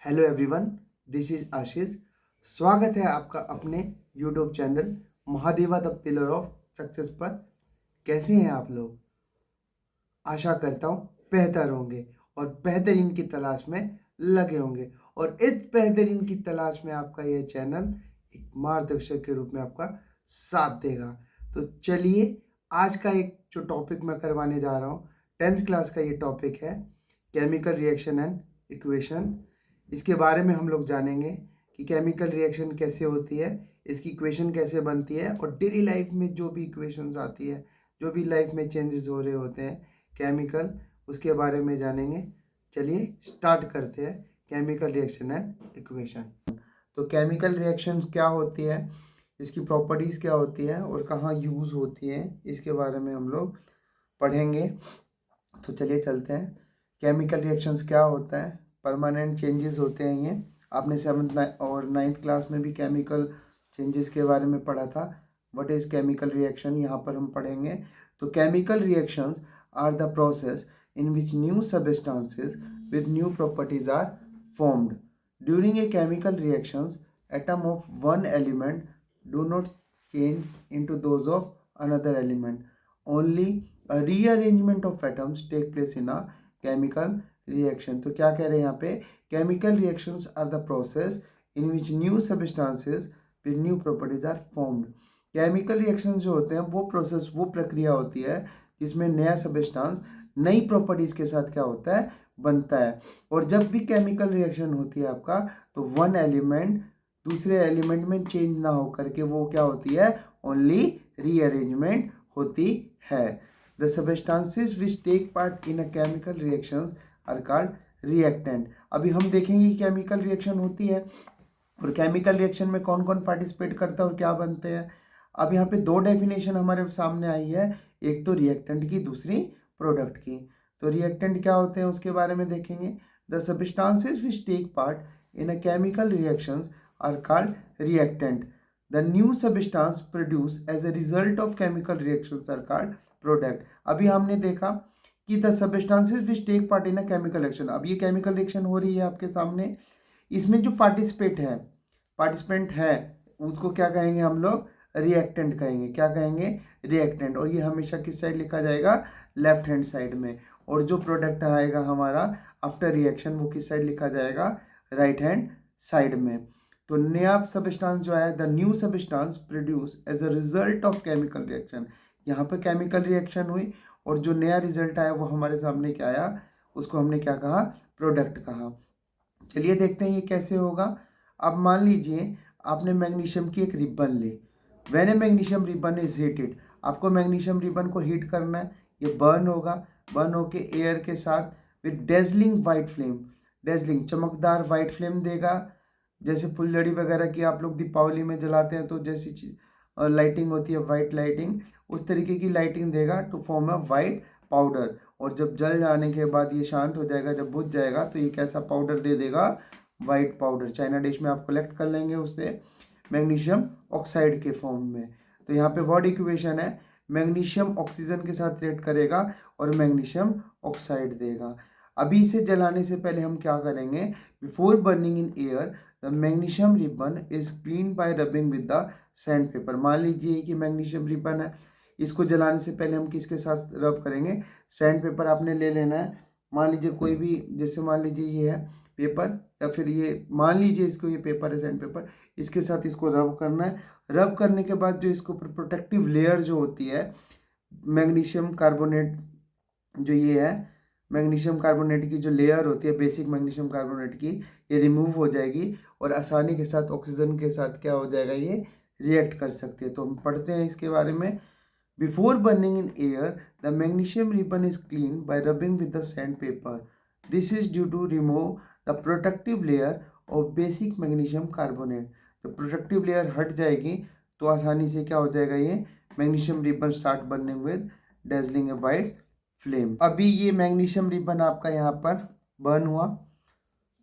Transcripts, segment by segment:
Hello everyone, this is आशीष। स्वागत है आपका अपने YouTube channel Mahadeva the pillar of success पर। कैसे हैं आप लोग? आशा करता हूँ बेहतर होंगे और बेहतरीन की तलाश में लगे होंगे। और इस बेहतरीन की तलाश में आपका यह चैनल एक मार्गदर्शक के रूप में आपका साथ देगा। तो चलिए, आज का एक जो टॉपिक मैं करवाने जा रहा हूँ, 10th क्लास का ये टॉपिक है केमिकल रिएक्शन एंड इक्वेशन। इसके बारे में हम लोग जानेंगे कि केमिकल रिएक्शन कैसे होती है, इसकी इक्वेशन कैसे बनती है, और डेली लाइफ में जो भी इक्वेशंस आती है, जो भी लाइफ में चेंजेस हो रहे होते हैं केमिकल, उसके बारे में जानेंगे। चलिए स्टार्ट करते हैं केमिकल रिएक्शन एंड इक्वेशन। तो केमिकल रिएक्शन क्या होती है, इसकी प्रॉपर्टीज़ क्या होती है और कहाँ यूज़ होती है, इसके बारे में हम लोग पढ़ेंगे। तो चलिए चलते हैं। केमिकल रिएक्शंस क्या होता है? परमानेंट चेंजेस होते हैं ये। आपने 7th और 9th क्लास में भी केमिकल चेंजेस के बारे में पढ़ा था। व्हाट इज़ केमिकल रिएक्शन, यहाँ पर हम पढ़ेंगे। तो chemical reactions are the process in which new substances with new properties are formed. During a chemical reactions, atom of one element do not change into those of another element. Only a rearrangement of atoms take place in a chemical reaction. तो क्या कह रहे हैं यहाँ पे? Chemical reactions are the process in which new substances with new properties are formed. Chemical reaction जो होते हैं वो प्रोसेस, वो प्रक्रिया होती है जिसमें नया सबस्टांस नई प्रॉपर्टीज के साथ क्या होता है, बनता है। और जब भी केमिकल रिएक्शन होती है आपका, तो वन एलिमेंट दूसरे एलिमेंट में चेंज ना हो करके वो क्या होती है, ओनली रीअरेंजमेंट होती है। The substances which take part in a chemical reactions are called reactant. अभी हम देखेंगे कि केमिकल रिएक्शन होती है और केमिकल रिएक्शन में कौन कौन पार्टिसिपेट करता है और क्या बनते हैं। अब यहाँ पे दो डेफिनेशन हमारे सामने आई है, एक तो रिएक्टेंट की, दूसरी प्रोडक्ट की। तो रिएक्टेंट क्या होते हैं उसके बारे में देखेंगे। The substances which take part in a chemical reactions are called reactant. The new substance produce as a result of chemical reactions are called product. अभी हमने देखा कि the substances which take part in a chemical reaction, अब ये chemical reaction हो रही है आपके सामने, इसमें जो पार्टिसिपेंट है उसको क्या कहेंगे हम लोग, रिएक्टेंट कहेंगे। क्या कहेंगे? रिएक्टेंट। और ये हमेशा किस साइड लिखा जाएगा, लेफ्ट हैंड साइड में। और जो प्रोडक्ट आएगा हमारा आफ्टर रिएक्शन, वो किस साइड लिखा जाएगा, राइट हैंड साइड में। तो नया सबस्टांस जो है, the new substance produce as a result of chemical reaction, यहाँ पर केमिकल रिएक्शन हुई और जो नया रिजल्ट आया वो हमारे सामने क्या आया, उसको हमने क्या कहा, प्रोडक्ट कहा। चलिए देखते हैं ये कैसे होगा। अब मान लीजिए आपने मैग्नीशियम की एक रिबन ली। When a magnesium ribbon is heated, आपको मैग्नीशियम रिबन को हीट करना है, ये बर्न होगा। बर्न होके एयर के साथ with dazzling white flame, dazzling चमकदार वाइट फ्लेम देगा। जैसे फुलझड़ी वगैरह की आप लोग दीपावली में जलाते हैं तो जैसी चीज लाइटिंग होती है, वाइट लाइटिंग, उस तरीके की लाइटिंग देगा to form a white powder. और जब जल जाने के बाद ये शांत हो जाएगा, जब बुझ जाएगा, तो ये कैसा पाउडर दे देगा, वाइट पाउडर। चाइना डिश में आप कलेक्ट कर लेंगे उससे मैग्नीशियम ऑक्साइड के फॉर्म में। तो यहाँ पे वर्ड इक्वेशन है, मैग्नीशियम ऑक्सीजन के साथ रिएक्ट करेगा और मैग्नीशियम ऑक्साइड देगा। अभी इसे जलाने से पहले हम क्या करेंगे, before burning in air the magnesium ribbon is clean bye rubbing with the sand paper. मान लीजिए कि मैग्नीशियम रिबन है, इसको जलाने से पहले हम किसके साथ रब करेंगे, सैंड पेपर आपने ले लेना है। मान लीजिए कोई भी, जैसे मान लीजिए ये है पेपर, या फिर ये मान लीजिए इसको, ये पेपर है सैंड पेपर, इसके साथ इसको रब करना है। रब करने के बाद जो इसको प्रोटेक्टिव लेयर जो होती है मैग्नीशियम कार्बोनेट, जो ये है मैग्नीशियम कार्बोनेट की जो लेयर होती है बेसिक मैग्नीशियम कार्बोनेट की, ये रिमूव हो जाएगी और आसानी के साथ ऑक्सीजन के साथ क्या हो जाएगा, ये रिएक्ट कर सकती है। तो हम पढ़ते हैं इसके बारे में। Before burning in air, the magnesium ribbon is cleaned by rubbing with the sandpaper. This is due to remove the protective layer of basic magnesium carbonate. तो प्रोटेक्टिव लेयर हट जाएगी तो आसानी से क्या हो जाएगा, ये मैग्नीशियम रिबन स्टार्ट बनने with dazzling A white flame. अभी ये मैग्नीशियम रिबन आपका यहाँ पर बर्न हुआ।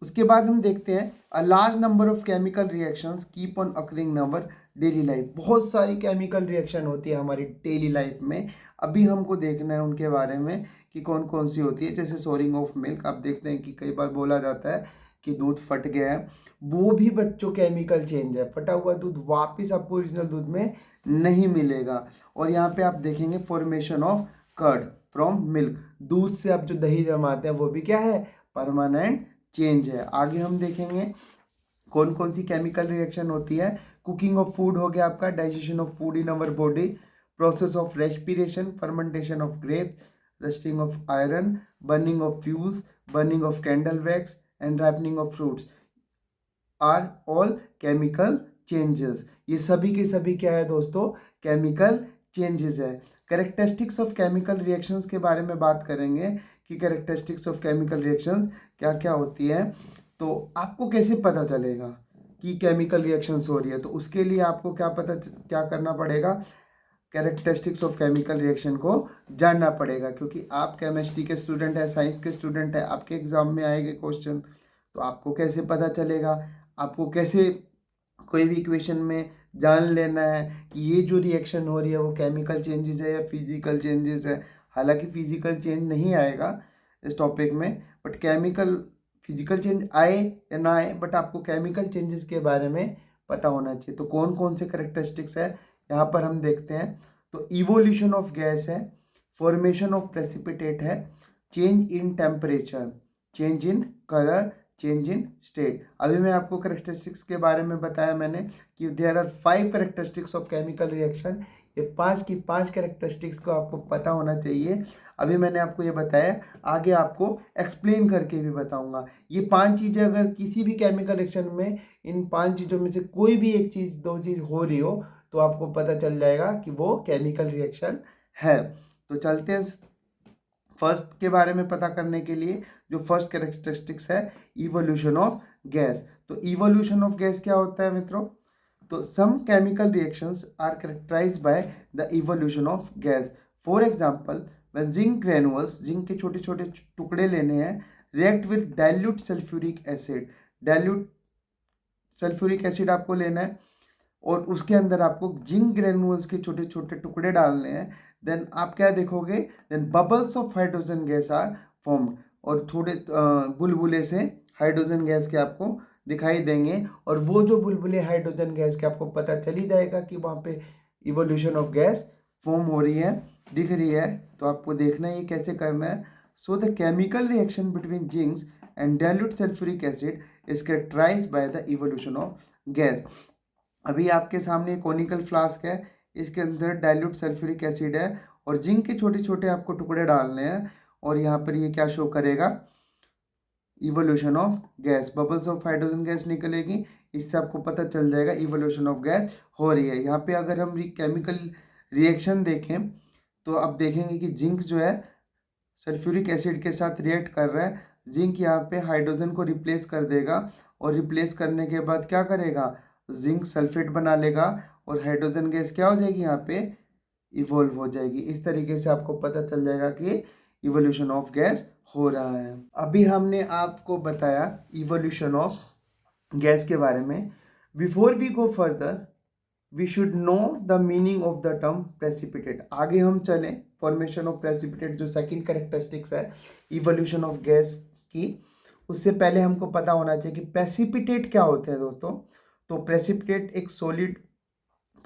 उसके बाद हम देखते हैं a large number of chemical reactions keep on occurring in our daily life. बहुत सारी केमिकल रिएक्शन होती है हमारी डेली लाइफ में। अभी हमको देखना है उनके बारे में कि कौन कौन सी होती है। जैसे सोरिंग ऑफ मिल्क, आप देखते हैं कि कई बार बोला जाता है कि दूध फट गया है, वो भी बच्चों केमिकल चेंज है। फटा हुआ दूध वापस आपको ओरिजिनल दूध में नहीं मिलेगा। और यहाँ पे आप देखेंगे formation of curd from milk, दूध से आप जो दही जमाते हैं वो भी क्या है, परमानेंट चेंज है। आगे हम देखेंगे कौन कौन सी केमिकल रिएक्शन होती है। कुकिंग ऑफ फूड हो गया आपका, digestion of food in our body, process of respiration, fermentation of grapes, rusting of iron, burning of fuels, burning of candle wax and ripening of fruits are all chemical changes. ये सभी के सभी क्या है दोस्तों, केमिकल चेंजेस है। Characteristics of chemical reactions के बारे में बात करेंगे कि कैरेक्टरिस्टिक्स ऑफ केमिकल रिएक्शंस क्या क्या होती है। तो आपको कैसे पता चलेगा कि केमिकल रिएक्शंस हो रही है, तो उसके लिए आपको क्या करना पड़ेगा, कैरेक्टरिस्टिक्स ऑफ केमिकल रिएक्शन को जानना पड़ेगा। क्योंकि आप केमिस्ट्री के स्टूडेंट हैं, साइंस के स्टूडेंट हैं, आपके एग्जाम में आएंगे क्वेश्चन, तो आपको कैसे पता चलेगा, आपको कैसे कोई भी इक्वेशन में जान लेना है कि ये जो रिएक्शन हो रही है वो केमिकल चेंजेस है या फिजिकल चेंजेस है। हालांकि फिजिकल चेंज नहीं आएगा इस टॉपिक में, बट केमिकल फिजिकल चेंज आए या ना आए, बट आपको केमिकल चेंजेस के बारे में पता होना चाहिए। तो कौन कौन से करेक्टरिस्टिक्स है यहाँ पर हम देखते हैं। तो इवोल्यूशन ऑफ गैस है, फॉर्मेशन ऑफ प्रेसिपिटेट है, change in temperature, change in colour, change in state. अभी मैं आपको करेक्टरिस्टिक्स के बारे में बताया मैंने कि there are 5 characteristics of chemical reaction. ये 5 की 5 करेक्टरिस्टिक्स को आपको पता होना चाहिए। अभी मैंने आपको ये बताया, आगे आपको एक्सप्लेन करके भी बताऊंगा। ये 5 चीज़ें अगर किसी भी केमिकल रिएक्शन में इन 5 चीज़ों में से कोई भी एक चीज़, दो चीज़ हो रही हो, तो आपको पता चल जाएगा कि वो केमिकल रिएक्शन है। तो चलते हैं फर्स्ट के बारे में पता करने के लिए। जो फर्स्ट कैरेक्टरिस्टिक्स है, इवोल्यूशन ऑफ गैस। तो इवोल्यूशन ऑफ गैस क्या होता है मित्रों, तो some chemical reactions are characterized by the evolution of gas. For example when zinc granules, zinc के छोटे छोटे टुकड़े लेने हैं, react with dilute sulphuric acid. Dilute sulphuric acid आपको लेना है और उसके अंदर आपको जिंक ग्रेनुअल्स के छोटे छोटे टुकड़े डालने हैं। देन आप क्या देखोगे, then bubbles of hydrogen gas are formed, और थोड़े बुलबुले से हाइड्रोजन गैस के आपको दिखाई देंगे। और वो जो बुलबुले हाइड्रोजन गैस के आपको पता चली जाएगा कि वहाँ पे इवोल्यूशन ऑफ गैस फॉर्म हो रही है, दिख रही है। तो आपको देखना है ये कैसे करना है। So the chemical reaction between zincs and dilute sulphuric acid is characterized by the evolution of gas. अभी आपके सामने कोनिकल फ्लास्क है, इसके अंदर डाइल्यूट सल्फ्यूरिक एसिड है और जिंक के छोटे छोटे आपको टुकड़े डालने हैं। और यहाँ पर ये क्या शो करेगा, evolution of gas, bubbles of hydrogen gas निकलेगी, इससे आपको पता चल जाएगा इवोल्यूशन ऑफ गैस हो रही है। यहाँ पे अगर हम केमिकल रिएक्शन देखें तो आप देखेंगे कि जिंक जो है सल्फ्यूरिक एसिड के साथ रिएक्ट कर रहा है। जिंक यहाँ पे हाइड्रोजन को रिप्लेस कर देगा और रिप्लेस करने के बाद क्या करेगा, जिंक सल्फेट बना लेगा और हाइड्रोजन गैस क्या हो जाएगी, यहाँ पे इवोल्व हो जाएगी। इस तरीके से आपको पता चल जाएगा कि इवोल्यूशन ऑफ गैस हो रहा है। अभी हमने आपको बताया इवोल्यूशन ऑफ गैस के बारे में। Before we go further we should know the meaning of the term precipitate. आगे हम चलें, फॉर्मेशन ऑफ प्रेसिपिटेट जो सेकंड कैरेक्टरिस्टिक्स है इवोल्यूशन ऑफ गैस की, उससे पहले हमको पता होना चाहिए कि प्रेसिपिटेट क्या होते हैं दोस्तों। तो प्रेसिपिटेट एक सॉलिड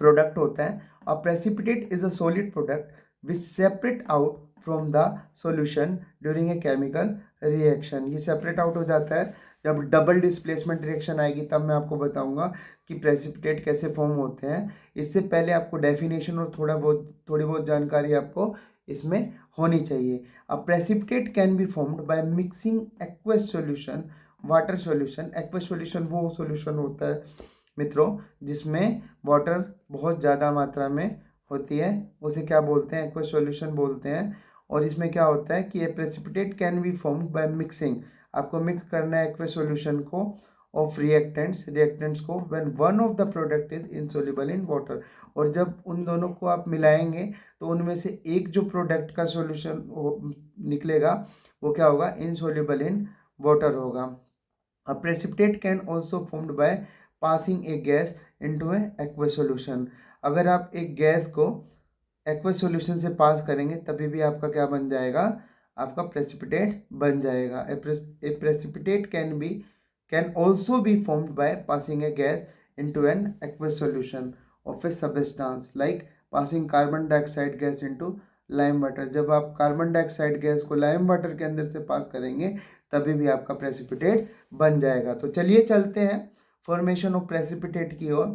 प्रोडक्ट होता है और precipitate is a solid product which separate out from the solution during a chemical reaction. ये सेपरेट आउट हो जाता है जब डबल डिस्प्लेसमेंट रिएक्शन आएगी, तब मैं आपको बताऊंगा कि प्रेसिपिटेट कैसे फॉर्म होते हैं। इससे पहले आपको डेफिनेशन और थोड़ी बहुत जानकारी आपको इसमें होनी चाहिए। अब precipitate can be formed by mixing aqueous solution water solution. Aqueous solution वो सॉल्यूशन होता है मित्रों जिसमें वाटर बहुत ज़्यादा मात्रा में होती है, उसे क्या बोलते हैं, एक्वस सॉल्यूशन बोलते हैं। और इसमें क्या होता है कि ये precipitate can be formed by mixing, आपको मिक्स करना है एक्वस सॉल्यूशन को ऑफ रिएक्टेंट्स को when one of the product is insoluble in water. और जब उन दोनों को आप मिलाएंगे तो उनमें से एक जो प्रोडक्ट का सॉल्यूशन निकलेगा वो क्या होगा, इनसॉल्युबल इन वाटर होगा। A precipitate can also formed by passing A gas into A aqueous solution. अगर आप एक गैस को एक्वस सॉल्यूशन से पास करेंगे तभी भी आपका क्या बन जाएगा, आपका प्रेसिपिटेट बन जाएगा। A precipitate can be can also be formed by passing a gas into an aqueous solution of a substance like passing carbon dioxide gas into lime water. जब आप कार्बन डाइऑक्साइड गैस को lime water के अंदर से पास करेंगे तभी भी आपका प्रेसिपिटेट बन जाएगा। तो चलिए चलते हैं फॉर्मेशन ऑफ प्रेसिपिटेट की ओर।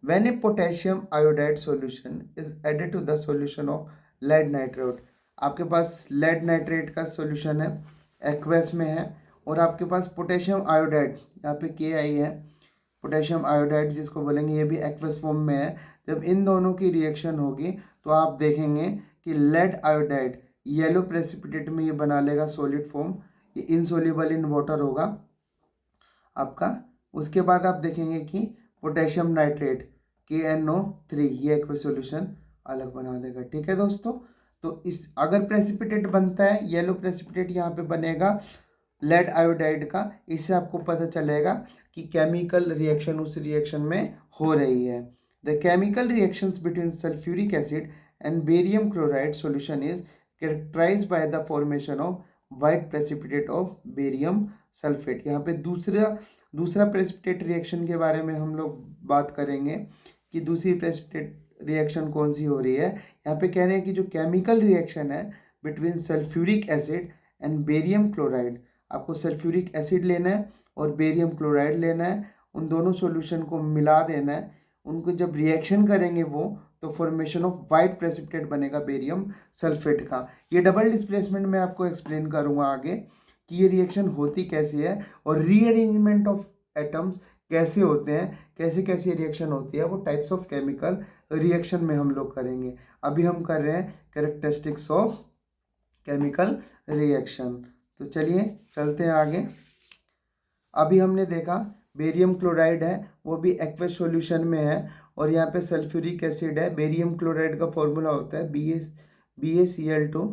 When a potassium iodide solution is added to the solution of lead nitrate, आपके पास लेड नाइट्रेट का सॉल्यूशन है, एक्वेस में है, और आपके पास पोटेशियम आयोडाइड, यहाँ पे KI है, पोटेशियम आयोडाइड जिसको बोलेंगे, ये भी एक्वस फॉर्म में है। जब इन दोनों की रिएक्शन होगी तो आप देखेंगे कि लेड आयोडाइड येलो प्रेसिपिटेट में ये बना लेगा सॉलिड फॉर्म, ये इनसोल्यूबल इन वाटर होगा आपका। उसके बाद आप देखेंगे कि पोटेशियम नाइट्रेट KNO3 ये एक्वस सॉल्यूशन अलग बना देगा। ठीक है दोस्तों, तो इस अगर प्रेसिपिटेट बनता है, येलो प्रेसिपिटेट यहाँ पे बनेगा लेड आयोडाइड का, इससे आपको पता चलेगा कि केमिकल रिएक्शन उस रिएक्शन में हो रही है। The chemical reactions between sulphuric acid and barium chloride solution is characterized by the formation of white precipitate of barium sulphate. यहाँ पे दूसरा प्रेसिपिटेट रिएक्शन के बारे में हम लोग बात करेंगे कि दूसरी प्रेसिपिटेट रिएक्शन कौन सी हो रही है। यहाँ पे कह रहे हैं कि जो केमिकल रिएक्शन है between sulphuric acid and barium chloride, आपको सल्फ्यूरिक एसिड लेना है और बेरियम क्लोराइड लेना है, उन दोनों सॉल्यूशन को मिला देना है, उनको जब रिएक्शन करेंगे वो तो फॉर्मेशन ऑफ वाइट प्रेसिपिटेट बनेगा बेरियम सल्फेट का। ये डबल डिस्प्लेसमेंट मैं आपको एक्सप्लेन करूँगा आगे कि ये रिएक्शन होती कैसी है और रीअरेंजमेंट ऑफ एटम्स कैसे होते हैं, कैसे कैसे रिएक्शन होती है, वो टाइप्स ऑफ केमिकल रिएक्शन में हम लोग करेंगे। अभी हम कर रहे हैं कैरेक्टरिस्टिक्स ऑफ केमिकल रिएक्शन। तो चलिए चलते हैं आगे। अभी हमने देखा बेरियम क्लोराइड है, वो भी एक्वस सॉल्यूशन में है, और यहाँ पे सल्फ्यूरिक एसिड है। बेरियम क्लोराइड का फॉर्मूला होता है BaCl2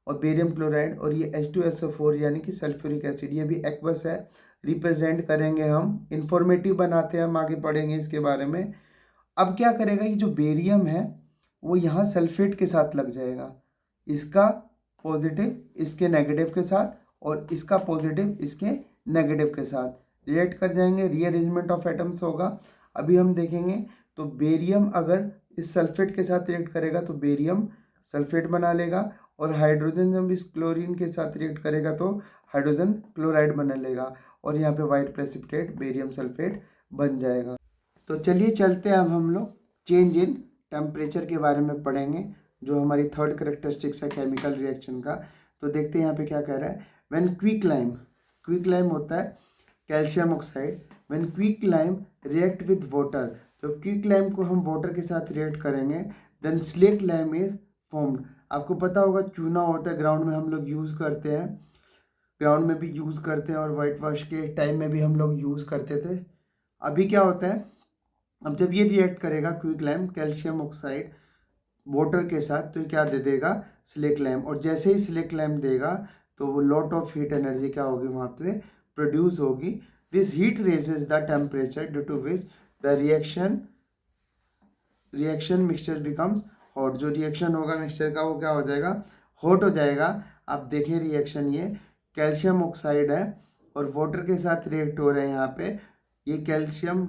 और बेरियम क्लोराइड, और ये H2SO4 यानी कि सल्फ्यूरिक एसिड, ये भी एक्वस है। रिप्रेजेंट करेंगे हम, इंफॉर्मेटिव बनाते हैं, हम आगे पढ़ेंगे इसके बारे में। अब क्या करेगा, ये जो बेरियम है वो यहाँ सल्फेट के साथ लग जाएगा, इसका पॉजिटिव इसके नेगेटिव के साथ और इसका पॉजिटिव इसके नेगेटिव के साथ रिएक्ट कर जाएंगे, रीअरेंजमेंट ऑफ एटम्स होगा। अभी हम देखेंगे तो बेरियम अगर इस सल्फेट के साथ रिएक्ट करेगा तो बेरियम सल्फेट बना लेगा, और हाइड्रोजन जब इस क्लोरीन के साथ रिएक्ट करेगा तो हाइड्रोजन क्लोराइड बना लेगा, और यहाँ पे वाइट प्रेसिपिटेट बेरियम सल्फेट बन जाएगा। तो चलिए चलते हैं, अब हम लोग चेंज इन टेम्परेचर के बारे में पढ़ेंगे, जो हमारी थर्ड करेक्टरिस्टिक्स है केमिकल रिएक्शन का। तो देखते हैं यहाँ पे क्या कह रहा है। व्हेन क्विकलाइम होता है calcium oxide, when quicklime react with water, जब क्विकलाइम को हम वाटर के साथ रिएक्ट करेंगे, then slake lime is formed. आपको पता होगा चूना होता है, ग्राउंड में हम लोग यूज़ करते हैं, ग्राउंड में भी यूज़ करते हैं, और वाइट वॉश के टाइम में भी हम लोग यूज़ करते थे। अभी क्या होता है, अब जब ये रिएक्ट करेगा क्विकलाइम कैल्शियम ऑक्साइड वाटर के साथ, तो ये क्या दे देगा, स्लेक लाइम, और जैसे ही स्लेक लाइम देगा तो वो लॉट ऑफ हीट एनर्जी क्या होगी वहाँ पे प्रोड्यूस होगी। This heat raises the temperature due to which the reaction mixture becomes hot. जो रिएक्शन होगा मिक्सचर का वो क्या हो जाएगा, हॉट हो जाएगा। आप देखिए रिएक्शन, ये कैल्शियम ऑक्साइड है और वाटर के साथ रिएक्ट हो रहे हैं। यहाँ पे ये कैल्शियम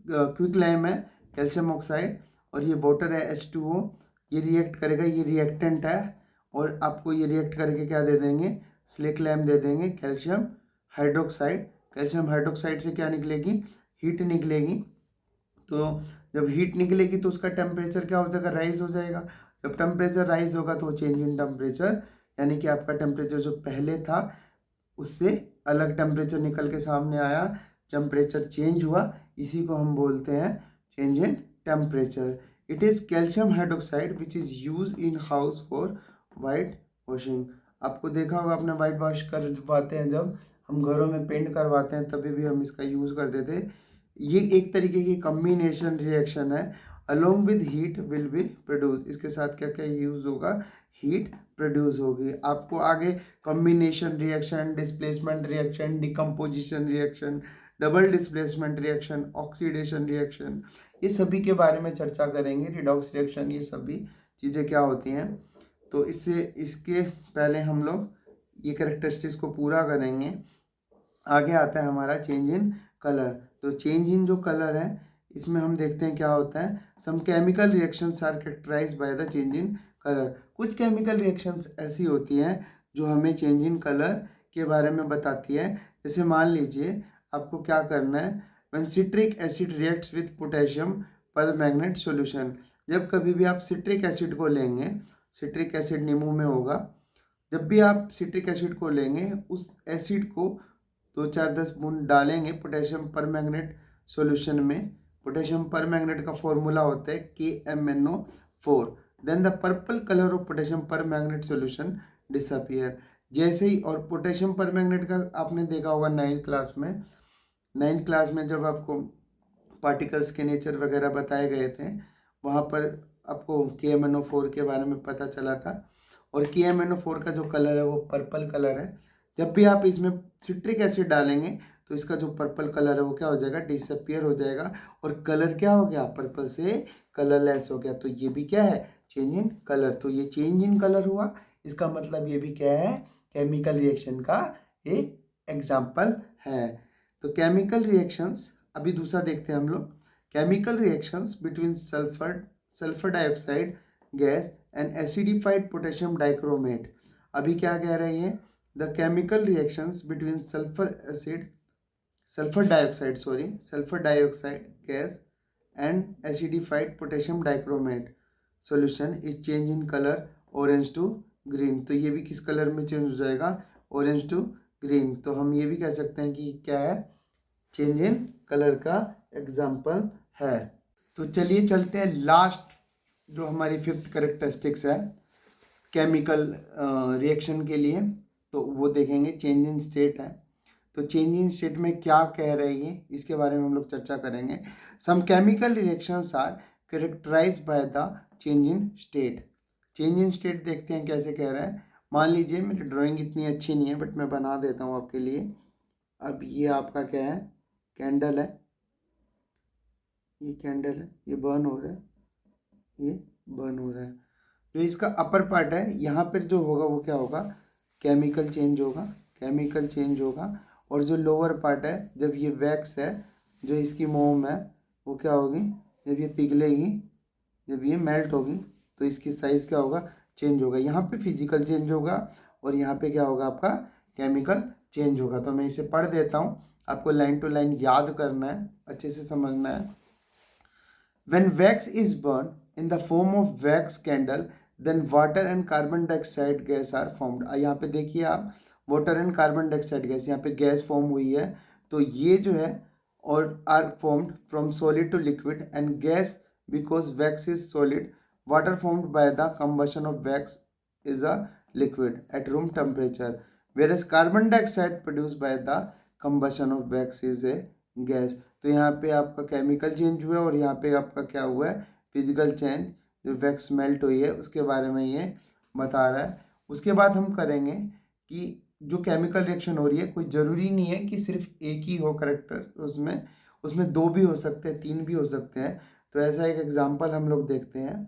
क्विकलाइम है, कैल्शियम ऑक्साइड, और ये वाटर है H2O, ये रिएक्ट करेगा, ये रिएक्टेंट है, और आपको ये रिएक्ट करके क्या दे देंगे, स्लेक लाइम दे देंगे कैल्शियम हाइड्रोक्साइड। कैल्शियम हाइड्रोक्साइड से क्या निकलेगी, हीट निकलेगी। तो जब हीट निकलेगी तो उसका टेम्परेचर क्या हो जाएगा, राइज हो जाएगा। जब टेम्परेचर राइज होगा तो चेंज इन टेम्परेचर, यानी कि आपका टेम्परेचर जो पहले था उससे अलग टेम्परेचर निकल के सामने आया, टेम्परेचर चेंज हुआ, इसी को हम बोलते हैं change in temperature. It is calcium hydroxide which is use in house for white washing. आपको देखा होगा, अपने वाइट वॉश करवाते हैं, जब हम घरों में पेंट करवाते हैं तभी भी हम इसका यूज़ करते थे। ये एक तरीके की कम्बिनेशन रिएक्शन है, along with heat will be produce. इसके साथ क्या क्या यूज़ होगा, हीट प्रोड्यूस होगी। आपको आगे combination reaction, displacement reaction, decomposition reaction, double displacement reaction, oxidation reaction, ये सभी के बारे में चर्चा करेंगे। रिडॉक्स रिएक्शन, ये सभी चीज़ें क्या होती हैं। तो इसके पहले हम लोग ये कैरेक्टरिस्टिक्स को पूरा करेंगे। आगे आता है हमारा चेंज इन कलर। तो चेंज इन जो कलर है इसमें हम देखते हैं क्या होता है। Some chemical reactions are characterize by the change in colour. कुछ केमिकल रिएक्शंस ऐसी होती हैं जो हमें चेंज इन कलर के बारे में बताती है। जैसे मान लीजिए आपको क्या करना है, when citric acid reacts with potassium permanganate solution. जब कभी भी आप सिट्रिक एसिड को लेंगे, सिट्रिक एसिड नींबू में होगा, जब भी आप सिट्रिक एसिड को लेंगे उस एसिड को 2-4-10 बूंद डालेंगे पोटेशियम परमैंगनेट सॉल्यूशन में। पोटेशियम परमैंगनेट का फॉर्मूला होता है KMnO4। Then the purple colour of potassium permanganate solution disappear. जैसे ही, और पोटेशियम परमैंगनेट का आपने देखा होगा 9th क्लास में, 9th क्लास में जब आपको पार्टिकल्स के नेचर वगैरह बताए गए थे, वहाँ पर आपको KMnO4 के बारे में पता चला था। और KMnO4 का जो कलर है वो पर्पल कलर है। जब भी आप इसमें सिट्रिक एसिड डालेंगे तो इसका जो पर्पल कलर है वो क्या हो जाएगा, डिसअपियर हो जाएगा, और कलर क्या हो गया, पर्पल से कलरलेस हो गया। तो ये भी क्या है, चेंज इन कलर। तो ये चेंज इन कलर हुआ, इसका मतलब ये भी क्या है, केमिकल रिएक्शन का एक एग्जाम्पल है। तो केमिकल रिएक्शंस, अभी दूसरा देखते हैं हम लोग। Chemical reactions between sulphur dioxide gas and acidified potassium dichromate. अभी क्या कह रही है, the chemical reactions between sulfur dioxide gas and acidified potassium dichromate solution is change in color orange to green। तो ये भी किस कलर में चेंज हो जाएगा, ऑरेंज टू ग्रीन। तो हम ये भी कह सकते हैं कि क्या है, चेंज इन कलर का एग्जाम्पल है। तो चलिए चलते हैं लास्ट जो हमारी 5th कैरेक्टरिस्टिक्स है केमिकल रिएक्शन के लिए, तो वो देखेंगे, चेंज इन स्टेट है। तो चेंज इन स्टेट में क्या कह रही है इसके बारे में हम लोग चर्चा करेंगे। Some chemical reactions are characterized by the change in state. Change in state देखते हैं कैसे कह रहा है। मान लीजिए मेरी ड्राइंग इतनी अच्छी नहीं है बट मैं बना देता हूँ आपके लिए। अब ये आपका क्या है, कैंडल है, ये कैंडल है, ये बर्न हो रहा है, ये बर्न हो रहा है। जो इसका अपर पार्ट है यहाँ पर जो होगा वो क्या होगा, केमिकल चेंज होगा, केमिकल चेंज होगा। और जो लोअर पार्ट है, जब ये वैक्स है जो इसकी मोम है वो क्या होगी, जब ये पिघलेगी, जब ये मेल्ट होगी तो इसकी साइज़ क्या होगा, चेंज होगा। यहाँ पे फिजिकल चेंज होगा और यहाँ पे क्या होगा, आपका केमिकल चेंज होगा। तो मैं इसे पढ़ देता हूँ, आपको लाइन टू लाइन याद करना है, अच्छे से समझना है। When wax is burned in the form of wax candle, then water and carbon dioxide gas are formed। यहाँ पे देखिए आप, water and carbon dioxide gas, यहाँ पे गैस फॉर्म हुई है। तो ये जो है, और are formed from solid to liquid and gas because wax is solid. Water formed by the combustion of wax is a liquid at room temperature, whereas carbon dioxide produce by the combustion of wax is a gas. तो यहाँ पे आपका chemical change हुआ है और यहाँ पे आपका क्या हुआ है, फिजिकल चेंज, जो वैक्स मेल्ट हुई है उसके बारे में ये बता रहा है। उसके बाद हम करेंगे कि जो केमिकल रिएक्शन हो रही है, कोई ज़रूरी नहीं है कि सिर्फ एक ही हो करेक्टर, उसमें 2 भी हो सकते हैं, 3 भी हो सकते हैं। तो ऐसा एक एग्जाम्पल हम लोग देखते हैं।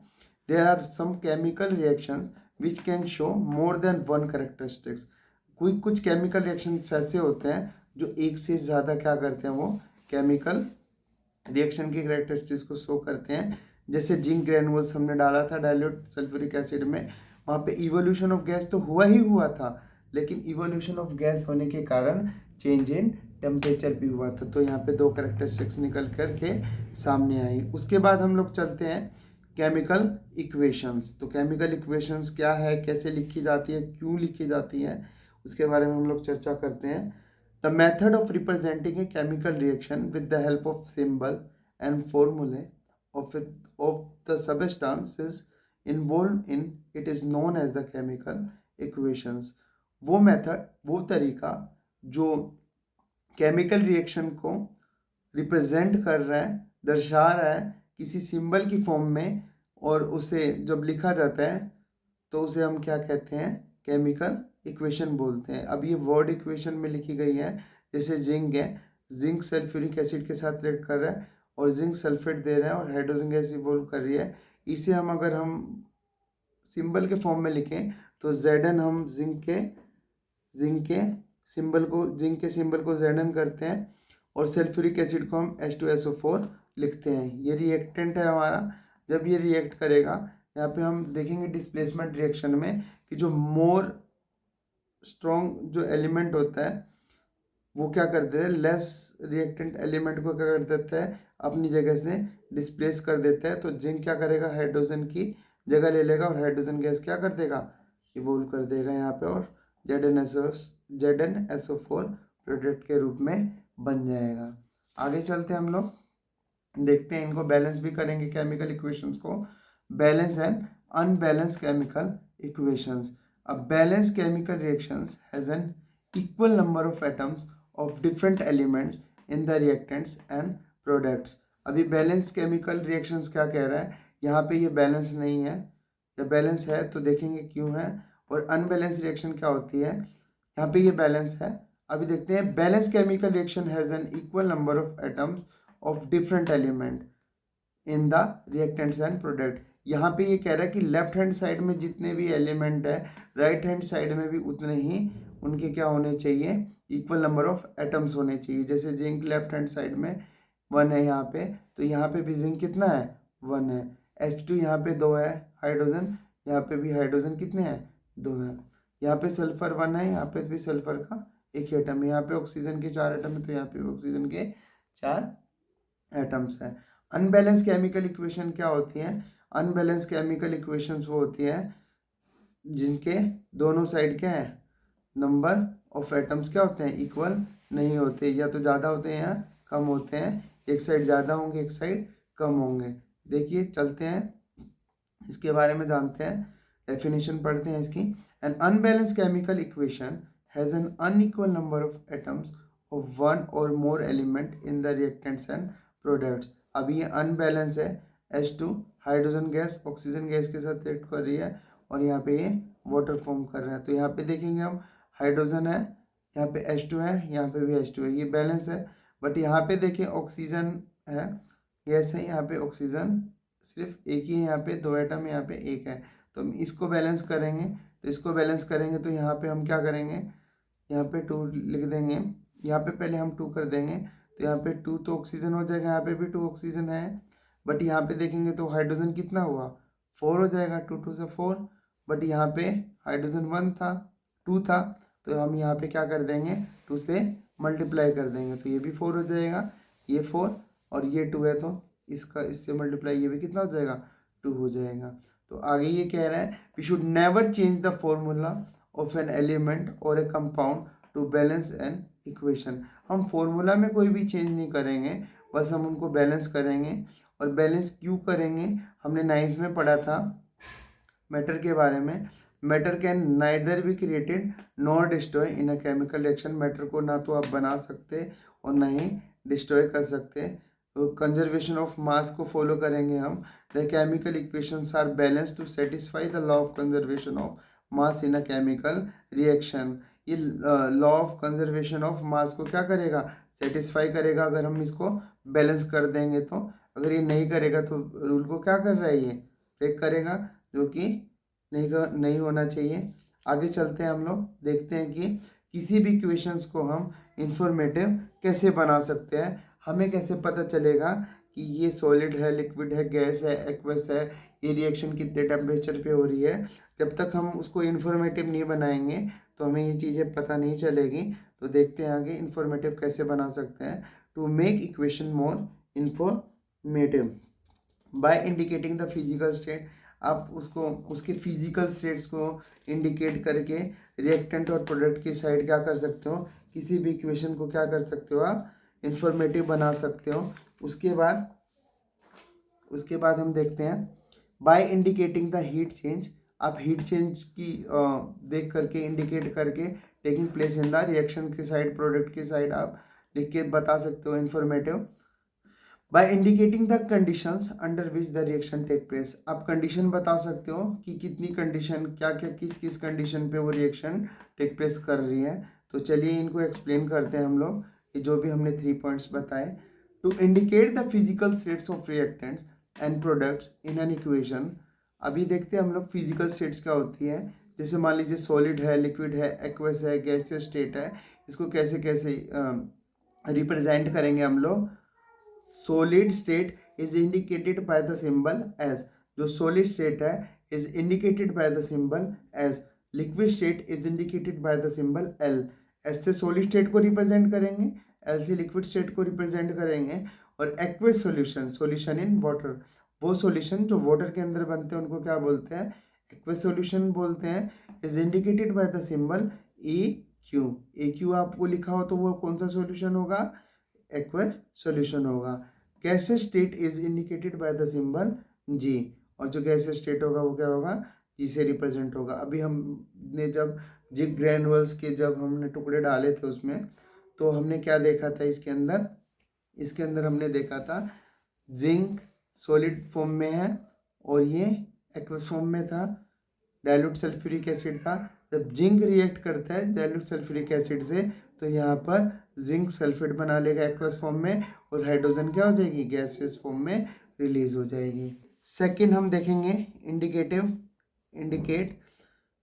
There are some chemical reactions which can show more than 1 characteristics. कुछ केमिकल रिएक्शंस ऐसे होते हैं जो एक से ज़्यादा क्या करते हैं, वो केमिकल रिएक्शन की कैरेक्टरिस्टिक्स को शो करते हैं। जैसे जिंक ग्रेनुल्स हमने डाला था डाइल्यूट सल्फ्यूरिक एसिड में, वहाँ पे इवोल्यूशन ऑफ गैस तो हुआ ही हुआ था, लेकिन इवोल्यूशन ऑफ गैस होने के कारण चेंज इन टेम्परेचर भी हुआ था। तो यहाँ पे 2 कैरेक्टरिस्टिक्स निकल कर के सामने आई। उसके बाद हम लोग चलते हैं केमिकल इक्वेशंस। तो केमिकल इक्वेशंस क्या है, कैसे लिखी जाती है, क्यों लिखी जाती है, उसके बारे में हम लोग चर्चा करते हैं। The method of representing a chemical reaction with the help of symbol and formulae of the substances involved in it is known as the chemical equations। वो मेथड, वो तरीका जो केमिकल रिएक्शन को रिप्रेजेंट कर रहा है, दर्शा रहा है किसी सिंबल की फॉर्म में, और उसे जब लिखा जाता है तो उसे हम क्या कहते हैं, केमिकल इक्वेशन बोलते हैं। अब ये वर्ड इक्वेशन में लिखी गई है। जैसे जिंक है, जिंक सल्फ्यूरिक एसिड के साथ रिएक्ट कर रहा है और जिंक सल्फेट दे रहा है और हाइड्रोजन गैस इवॉल्व कर रही है। इसे हम अगर हम सिंबल के फॉर्म में लिखें तो Zn, हम जिंक के सिंबल को Zn करते हैं, और सल्फ्यूरिक एसिड को हम H2SO4 लिखते हैं। ये रिएक्टेंट है हमारा। जब ये रिएक्ट करेगा, यहाँ पे हम देखेंगे डिस्प्लेसमेंट रिएक्शन में कि जो मोर स्ट्रॉन्ग जो एलिमेंट होता है वो क्या कर देता है, लेस रिएक्टेंट एलिमेंट को क्या कर देता है, अपनी जगह से डिस्प्लेस कर देता है। तो जिंक क्या करेगा, हाइड्रोजन की जगह ले लेगा और हाइड्रोजन गैस क्या कर देगा, इवोल्व कर देगा यहाँ पे, और ZnSO4 प्रोडक्ट के रूप में बन जाएगा। आगे चलते हैं हम लोग, देखते हैं इनको बैलेंस भी करेंगे केमिकल इक्वेशंस को। Balance and unbalance chemical equations. A balanced chemical reactions has an equal number of atoms of different elements in the reactants and products। अभी बैलेंस केमिकल रिएक्शंस क्या कह रहा है, यहाँ पे ये बैलेंस नहीं है, या बैलेंस है तो देखेंगे क्यों है। और अनबैलेंस रिएक्शन क्या होती है, यहाँ पे ये बैलेंस है। अभी देखते हैं, balance chemical reaction has an equal number of atoms of different element in the reactants and product. यहाँ पे ये कह रहा है कि लेफ्ट हैंड साइड में जितने भी एलिमेंट है, राइट हैंड साइड में भी उतने ही उनके क्या होने चाहिए, इक्वल नंबर ऑफ एटम्स होने चाहिए। जैसे जिंक लेफ्ट हैंड साइड में 1 है यहाँ पे, तो यहाँ पे भी जिंक कितना है, 1 है। H2 यहाँ पे 2 है हाइड्रोजन, यहाँ पे भी हाइड्रोजन कितने हैं, 2 है। यहाँ पे सल्फर 1 है, यहाँ पे भी सल्फर का 1 एटम है। यहाँ पे ऑक्सीजन के 4 एटम है, तो यहाँ पे ऑक्सीजन के 4 एटम्स है। अनबैलेंस केमिकल इक्वेशन क्या होती है, अनबैलेंस केमिकल इक्वेशंस वो होती है जिनके दोनों साइड क्या है, नंबर ऑफ एटम्स क्या होते हैं, इक्वल नहीं होते, या तो ज़्यादा होते हैं या कम होते हैं। एक साइड ज़्यादा होंगे, एक साइड कम होंगे। देखिए चलते हैं, इसके बारे में जानते हैं, डेफिनेशन पढ़ते हैं इसकी। An unbalance chemical equation has an unequal number of atoms of one और more element in the reactants and products. अभी ये अनबैलेंस है, H2 hydrogen gas oxygen gas के साथ रिएक्ट कर रही है, और यहाँ पे ये वाटर फॉर्म कर रहा है। तो यहाँ पे देखेंगे हम, हाइड्रोजन है, यहाँ पे H2 है, यहाँ पे भी H2 है, ये बैलेंस है। बट यहाँ पे देखें ऑक्सीजन है, गैस है, यहाँ पे ऑक्सीजन सिर्फ एक ही है, यहाँ पे 2 एटम है, यहाँ पे 1 है। तो हम इसको बैलेंस करेंगे, तो इसको बैलेंस करेंगे तो यहाँ पे हम क्या करेंगे, यहाँ पे 2 लिख देंगे, यहाँ पे पहले हम 2 कर देंगे, तो यहाँ पे 2 तो ऑक्सीजन हो जाएगा, यहाँ पे भी 2 ऑक्सीजन है। बट यहाँ पे देखेंगे तो हाइड्रोजन कितना हुआ, 4 हो जाएगा, 2 2 से 4। बट यहाँ पे हाइड्रोजन 1 था, 2 था, तो हम यहाँ पे क्या कर देंगे, 2 से मल्टीप्लाई कर देंगे, तो ये भी 4 हो जाएगा, ये 4 और ये 2 है, तो इसका इससे मल्टीप्लाई ये भी कितना हो जाएगा, 2 हो जाएगा। तो आगे ये कह रहा है, we should never change the formula of an element और a compound to balance an equation. हम फॉर्मूला में कोई भी चेंज नहीं करेंगे, बस हम उनको बैलेंस करेंगे। और बैलेंस क्यों करेंगे, हमने 9th में पढ़ा था मैटर के बारे में। Matter can neither be created nor destroy in a chemical reaction. Matter को ना तो आप बना सकते और ना ही डिस्ट्रॉय कर सकते। तो कंजर्वेशन ऑफ मास को फॉलो करेंगे हम। The chemical equations are balance to satisfy the law of conservation of mass in a chemical reaction. ये law of conservation of mass को क्या करेगा, सेटिस्फाई करेगा, अगर हम इसको बैलेंस कर देंगे तो। अगर ये नहीं करेगा तो रूल को क्या कर रहा है, ये ब्रेक करेगा, जो कि नहीं होना चाहिए। आगे चलते हैं हम लोग, देखते हैं कि किसी भी इक्वेशंस को हम इंफॉर्मेटिव कैसे बना सकते हैं। हमें कैसे पता चलेगा कि ये सॉलिड है, लिक्विड है, गैस है, एक्वस है, ये रिएक्शन कितने टेम्परेचर पे हो रही है। जब तक हम उसको इंफॉर्मेटिव नहीं बनाएंगे तो हमें ये चीज़ें पता नहीं चलेगी। तो देखते हैं आगे इंफॉर्मेटिव कैसे बना सकते हैं। To make equation more informative by indicating the physical state. आप उसको उसके फिजिकल स्टेट्स को इंडिकेट करके रिएक्टेंट और प्रोडक्ट की साइड क्या कर सकते हो, किसी भी इक्वेशन को क्या कर सकते हो, आप इंफॉर्मेटिव बना सकते हो। उसके बाद हम देखते हैं by indicating the heat change. आप हीट चेंज की देख करके, इंडिकेट करके, taking place in the reaction की साइड, प्रोडक्ट की साइड आप लिख के बता सकते हो informative. By indicating the conditions under which the reaction take place. आप कंडीशन बता सकते हो कि कितनी कंडीशन, क्या क्या किस किस कंडीशन पे वो रिएक्शन टेक प्लेस कर रही है। तो चलिए इनको एक्सप्लेन करते हैं हम लोग, ये जो भी हमने 3 पॉइंट्स बताए। To indicate the physical states of reactants and products in an equation. अभी देखते हैं हम लोग फिजिकल स्टेट्स क्या होती है। जैसे मान लीजिए सॉलिड है, लिक्विड है, एक्वस है, गैसियस स्टेट है, इसको कैसे कैसे रिप्रेजेंट करेंगे हम लोग। Solid state is indicated by the symbol S, जो सॉलिड स्टेट है is indicated by the symbol S. Liquid state is indicated by the symbol L. S से सॉलिड स्टेट को रिप्रेजेंट करेंगे, एल से लिक्विड स्टेट को represent करेंगे। और aqueous solution, solution in water, वो सॉल्यूशन जो वाटर के अंदर बनते हैं उनको क्या बोलते हैं, एक्वस सॉल्यूशन बोलते हैं। Is indicated by the symbol a q. A q आपको लिखा हो तो वो कौन सा सॉल्यूशन होगा, एक्वस सॉल्यूशन होगा। Gases state is indicated by the symbol g, और जो गैसेस स्टेट होगा वो क्या होगा, जी से रिप्रेजेंट होगा। अभी हमने जब जिग ग्रैनुअल्स के जब हमने टुकड़े डाले थे उसमें, तो हमने क्या देखा था इसके अंदर, इसके अंदर हमने देखा था जिंक सॉलिड फॉर्म में है और ये एक्वस फॉर्म में था, डाइल्यूट सल्फ्यूरिक एसिड था। जब जिंक रिएक्ट करता है डाइल्यूट सल्फ्यूरिक एसिड से तो यहाँ पर जिंक सल्फेट बना लेगा एक्वस फॉर्म में, और हाइड्रोजन क्या हो जाएगी, गैसियस फॉर्म में रिलीज हो जाएगी। सेकंड हम देखेंगे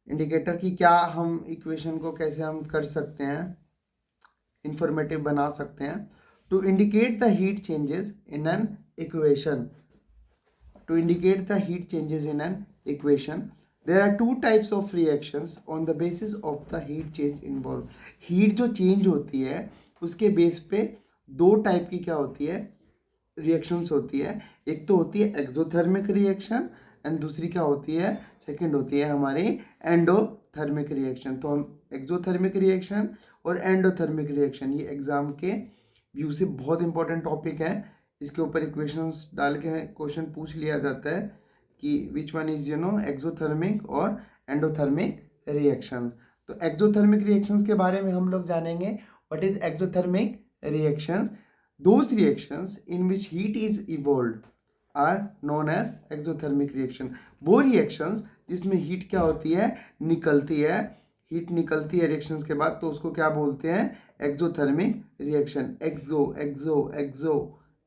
इंडिकेटर की क्या हम इक्वेशन को कैसे हम कर सकते हैं, इंफॉर्मेटिव बना सकते हैं। To indicate the heat changes in an equation, to indicate the heat changes in an equation, there are two types of reactions on the basis of the heat change involved. heat जो change होती है उसके base पे दो type की क्या होती है, रिएक्शंस होती है। एक तो होती है एक्सोथर्मिक रिएक्शन एंड दूसरी क्या होती है, सेकंड होती है हमारी एंडोथर्मिक रिएक्शन। तो हम एक्सोथर्मिक रिएक्शन और एंडोथर्मिक रिएक्शन, ये एग्जाम के व्यू से बहुत इंपॉर्टेंट टॉपिक है। इसके ऊपर इक्वेशंस डाल के क्वेश्चन पूछ लिया जाता है कि विच वन इज एक्सोथर्मिक और एंडोथर्मिक रिएक्शंस। तो एक्सोथर्मिक रिएक्शंस के बारे में हम लोग जानेंगे। What is exothermic reactions, those reactions in which heat is evolved are known as exothermic reaction. वो रिएक्शंस जिसमें हीट क्या होती है, निकलती है, हीट निकलती है रिएक्शंस के बाद, तो उसको क्या बोलते हैं, एक्सोथर्मिक रिएक्शन।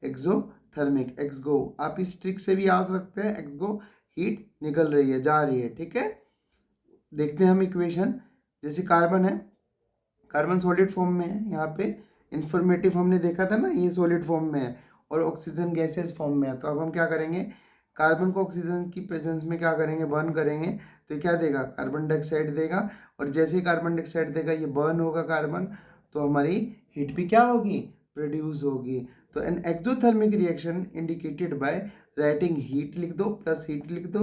एक्सोथर्मिक, एक्सगो, आप इस ट्रिक से भी याद रखते हैं, एक्सगो हीट निकल रही है, जा रही है, ठीक है। देखते हैं हम इक्वेशन। जैसे कार्बन है, कार्बन सॉलिड फॉर्म में है, यहाँ पे इंफॉर्मेटिव हमने देखा था ना, ये सॉलिड फॉर्म में है और ऑक्सीजन गैसेस फॉर्म में है। तो अब हम क्या करेंगे, कार्बन को ऑक्सीजन की प्रेजेंस में क्या करेंगे, बर्न करेंगे। तो क्या देगा, कार्बन डाइऑक्साइड देगा, और जैसे ही कार्बन डाइऑक्साइड देगा ये बर्न होगा कार्बन, तो हमारी हीट भी क्या होगी, प्रोड्यूस होगी। तो an exothermic reaction indicated by writing heat लिख दो, प्लस हीट लिख दो,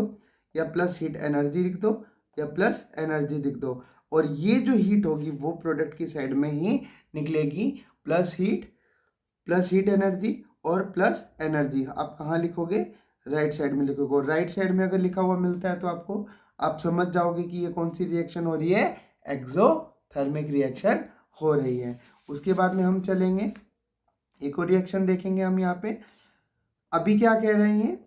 या प्लस हीट एनर्जी लिख दो, या प्लस एनर्जी लिख दो, और ये जो हीट होगी वो प्रोडक्ट की साइड में ही निकलेगी, प्लस हीट एनर्जी और प्लस एनर्जी। आप कहाँ लिखोगे, राइट साइड में लिखोगे। और राइट साइड में अगर लिखा हुआ मिलता है तो आपको, आप समझ जाओगे कि ये कौन सी रिएक्शन हो रही है, एक्सोथर्मिक रिएक्शन हो रही है। उसके बाद में हम चलेंगे, एक और रिएक्शन देखेंगे हम यहाँ पे। अभी क्या कह रहे हैं,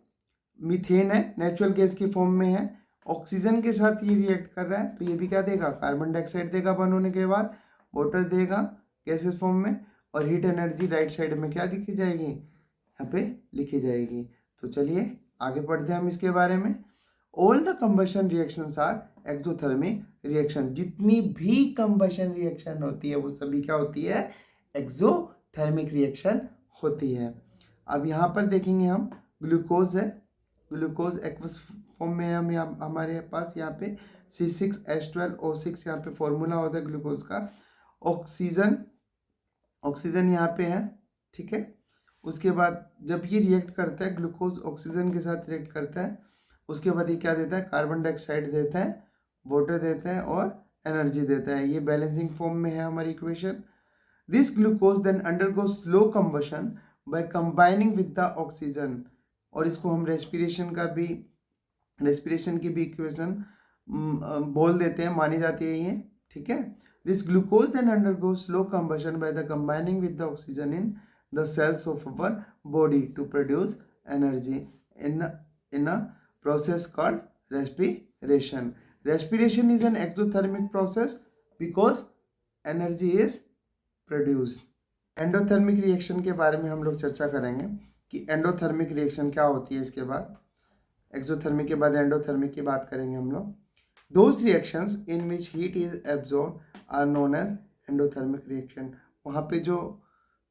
मीथेन है, नेचुरल गैस की फॉर्म में है, ऑक्सीजन के साथ ये रिएक्ट कर रहा है, तो ये भी क्या देगा, कार्बन डाइऑक्साइड देगा बर्न होने के बाद, वाटर देगा गैसेस फॉर्म में, और हीट एनर्जी राइट साइड में क्या लिखी जाएगी, यहाँ पे लिखी जाएगी। तो चलिए आगे पढ़ते हैं हम इसके बारे में। All the combustion reactions are exothermic reaction, जितनी भी कंबशन रिएक्शन होती है वो सभी क्या होती है, एक्सोथर्मिक रिएक्शन होती है। अब यहाँ पर देखेंगे हम, ग्लूकोज है, ग्लूकोज एक्वस फॉर्म में है, हम यहाँ हमारे पास यहाँ पे C6H12O6 यहाँ पे फॉर्मूला होता है ग्लूकोज का। ऑक्सीजन यहाँ पे है, ठीक है। उसके बाद जब ये रिएक्ट करता है, ग्लूकोज ऑक्सीजन के साथ रिएक्ट करता है, उसके बाद ये क्या देता है, कार्बन डाइऑक्साइड देता है, वाटर देता है और एनर्जी देता है। ये बैलेंसिंग फॉर्म में है हमारी equation. This glucose then undergo slow combustion by combining with the oxygen, और इसको हम रेस्पिरेशन की भी इक्वेशन बोल देते हैं, मानी जाती है ये, ठीक है। This glucose then undergo slow combustion by the combining with the oxygen in the cells of our body to produce energy in a process called respiration. Respiration is an exothermic process because energy is produced. Endothermic reaction के बारे में हम लोग चर्चा करेंगे कि endothermic reaction क्या होती है। इसके बाद एक्सोथर्मिक के बाद एंडोथर्मिक की बात करेंगे हम लोग। Those reactions in which heat is absorb are known as endothermic reaction. वहाँ पे जो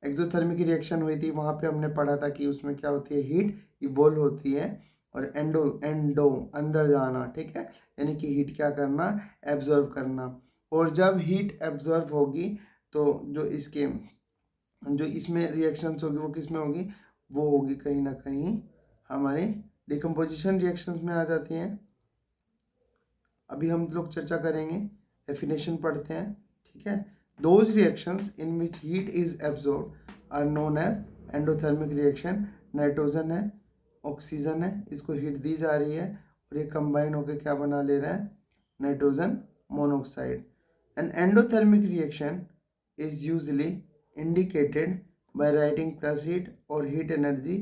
एक्सोथर्मिक रिएक्शन हुई थी, वहाँ पे हमने पढ़ा था कि उसमें क्या होती है, हीट इवोल्व होती है, और एंडो एंडो अंदर जाना, ठीक है, यानी कि हीट क्या करना, एब्जॉर्व करना। और जब हीट एब्जॉर्व होगी तो जो इसमें रिएक्शंस होगी वो किस में होगी, वो होगी कहीं ना कहीं हमारे डिकम्पोजिशन रिएक्शंस में आ जाती हैं। अभी हम लोग चर्चा करेंगे, डेफिनेशन पढ़ते हैं, ठीक है। Those reactions in which heat is absorb are known as endothermic reaction. Nitrogen है, ऑक्सीजन है, इसको हीट दी जा रही है और ये कंबाइन होकर क्या बना ले रहा है, nitrogen monoxide. An endothermic reaction is usually indicated by writing plus heat और heat energy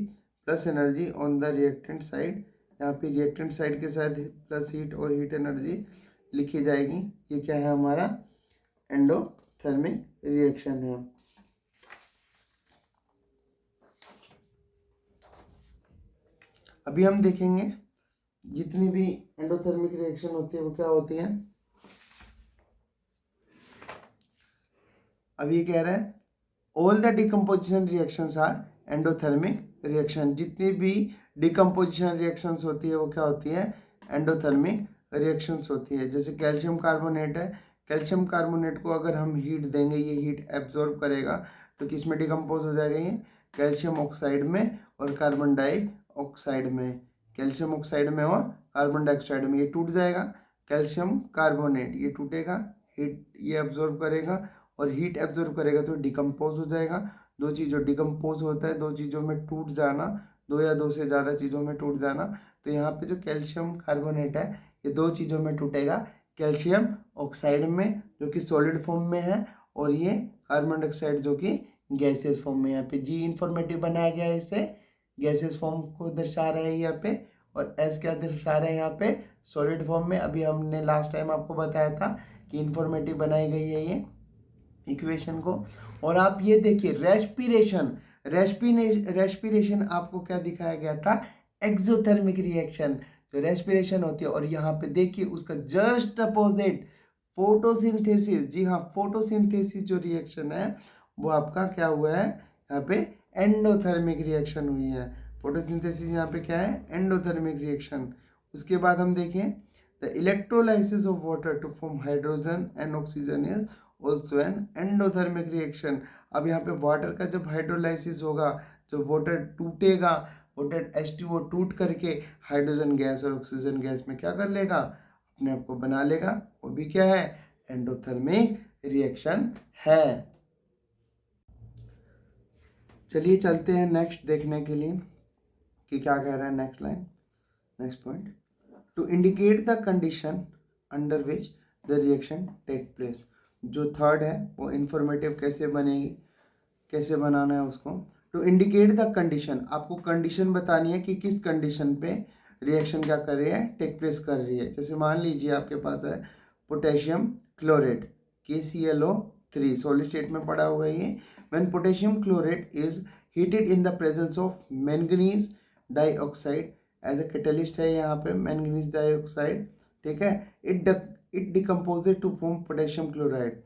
plus energy on the reactant side. यहाँ पे रिएक्टेंट साइड के साथ प्लस हीट और हीट एनर्जी लिखी जाएगी। ये क्या है, हमारा एंडोथर्मिक रिएक्शन है। अभी हम देखेंगे जितनी भी एंडोथर्मिक रिएक्शन होती है वो क्या होती है। अभी कह रहा है all the decomposition reactions are endothermic reaction. जितनी भी डिकम्पोजिशन रिएक्शंस होती है वो क्या होती है, एंडोथर्मिक रिएक्शंस होती है। जैसे कैल्शियम कार्बोनेट है, कैल्शियम कार्बोनेट को अगर हम हीट देंगे, ये हीट एब्जॉर्ब करेगा तो किस में डिकम्पोज हो जाएगा, ये कैल्शियम ऑक्साइड में और कार्बन डाइऑक्साइड में, कैल्शियम ऑक्साइड में और कार्बन डाइऑक्साइड में, ये टूट जाएगा। कैल्शियम कार्बोनेट ये टूटेगा, हीट ये एब्जॉर्ब करेगा और हीट एब्जॉर्ब करेगा तो डिकम्पोज हो जाएगा। दो चीज़ों डिकम्पोज होता है, दो चीज़ों में टूट जाना, दो या दो से ज़्यादा चीज़ों में टूट जाना। तो यहाँ पे जो कैल्शियम कार्बोनेट है ये दो चीज़ों में टूटेगा, कैल्शियम ऑक्साइड में जो कि सॉलिड फॉर्म में है, और ये कार्बन डाइऑक्साइड जो कि गैसेस फॉर्म में। यहाँ पे जी इंफॉर्मेटिव बनाया गया है, इससे गैसेस फॉर्म को दर्शा रहे हैं यहाँ पे, और एस क्या दर्शा रहे हैं यहाँ पे, सॉलिड फॉर्म में। अभी हमने लास्ट टाइम आपको बताया था कि इंफॉर्मेटिव बनाई गई है ये इक्वेशन को। और आप ये देखिए रेस्पिरेशन आपको क्या दिखाया गया था, एक्सोथर्मिक रिएक्शन, जो रेस्पिरेशन होती है। और यहाँ पे देखिए उसका जस्ट अपोजिट फोटोसिंथेसिस। जी हाँ, फोटोसिंथेसिस जो रिएक्शन है वो आपका क्या हुआ है, यहाँ पे एंडोथर्मिक रिएक्शन हुई है। फोटोसिंथेसिस यहाँ पे क्या है, एंडोथर्मिक रिएक्शन। उसके बाद हम देखें the electrolysis of water to form hydrogen and oxygen is also an endothermic reaction. अब यहाँ पे वाटर का जब हाइड्रोलाइसिस होगा, जो वाटर टूटेगा, वाटर H2O टूट करके हाइड्रोजन गैस और ऑक्सीजन गैस में क्या कर लेगा, अपने आप को बना लेगा, वो भी क्या है, एंडोथर्मिक रिएक्शन है। चलिए चलते हैं नेक्स्ट देखने के लिए कि क्या कह रहा है next line, next point. To indicate the condition under which the reaction take place. जो थर्ड है वो इंफॉर्मेटिव कैसे बनेगी, कैसे बनाना है उसको। टू इंडिकेट द कंडीशन, आपको कंडीशन बतानी है कि किस कंडीशन पे रिएक्शन क्या कर रही है, टेक प्लेस कर रही है। जैसे मान लीजिए आपके पास है potassium chlorate KClO3, solid state में पड़ा हुआ है ये। When potassium chlorate is heated in the presence of manganese dioxide as a catalyst है यहाँ पे मैंगनीज डाइऑक्साइड, ठीक है। It decomposed to form potassium chloride.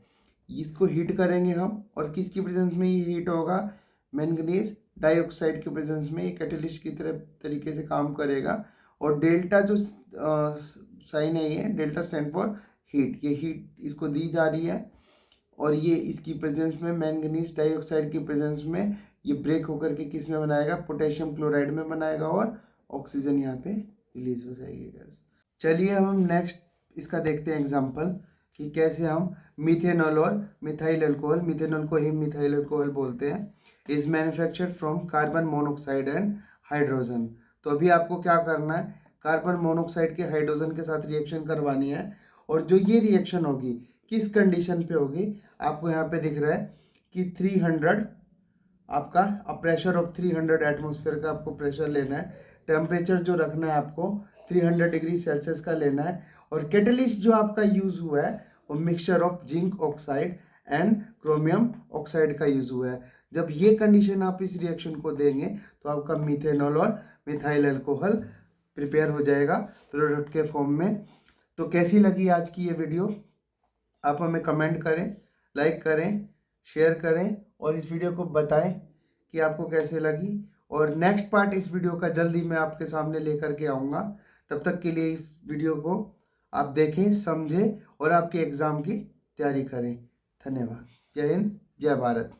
इसको हीट करेंगे हम, और किसकी प्रेजेंस में ये हीट होगा, मैंगनीज डाइऑक्साइड के प्रेजेंस में, ये कैटलिस्ट की तरह तरीके से काम करेगा। और डेल्टा जो साइन है ये डेल्टा स्टैंड फॉर हीट, ये हीट इसको दी जा रही है, और ये इसकी प्रेजेंस में मैंगनीज डाइऑक्साइड की प्रेजेंस में ये ब्रेक होकर के किस में बनाएगा, पोटेशियम क्लोराइड में बनाएगा, और ऑक्सीजन यहाँ पे रिलीज हो जाएगी गैस। चलिए हम नेक्स्ट इसका देखते हैं एग्जांपल कि कैसे हम मिथेनॉल और मिथाइल अल्कोहल, मिथेनॉल को ही मिथाइल अल्कोहल बोलते हैं, is manufactured from carbon monoxide and hydrogen. तो अभी आपको क्या करना है, कार्बन मोनोऑक्साइड के हाइड्रोजन के साथ रिएक्शन करवानी है, और जो ये रिएक्शन होगी किस कंडीशन पे होगी, आपको यहाँ पे दिख रहा है कि 300 आपका प्रेशर ऑफ 300 एटमॉस्फेयर का आपको प्रेशर लेना है, टेम्परेचर जो रखना है आपको 300 डिग्री सेल्सियस का लेना है, और कैटलिस्ट जो आपका यूज हुआ है वो mixture of zinc oxide and chromium oxide का यूज हुआ है। जब ये कंडीशन आप इस रिएक्शन को देंगे तो आपका मिथेनॉल और मिथाइल अल्कोहल प्रिपेयर हो जाएगा प्रोडक्ट के फॉर्म में। तो कैसी लगी आज की ये वीडियो, आप हमें कमेंट करें, लाइक करें, शेयर करें, और इस वीडियो को बताएं कि आपको कैसे लगी। और नेक्स्ट पार्ट इस वीडियो का जल्दी मैं आपके सामने लेकर के आऊँगा। तब तक के लिए इस वीडियो को आप देखें, समझें और आपके एग्ज़ाम की तैयारी करें। धन्यवाद। जय हिंद, जय भारत।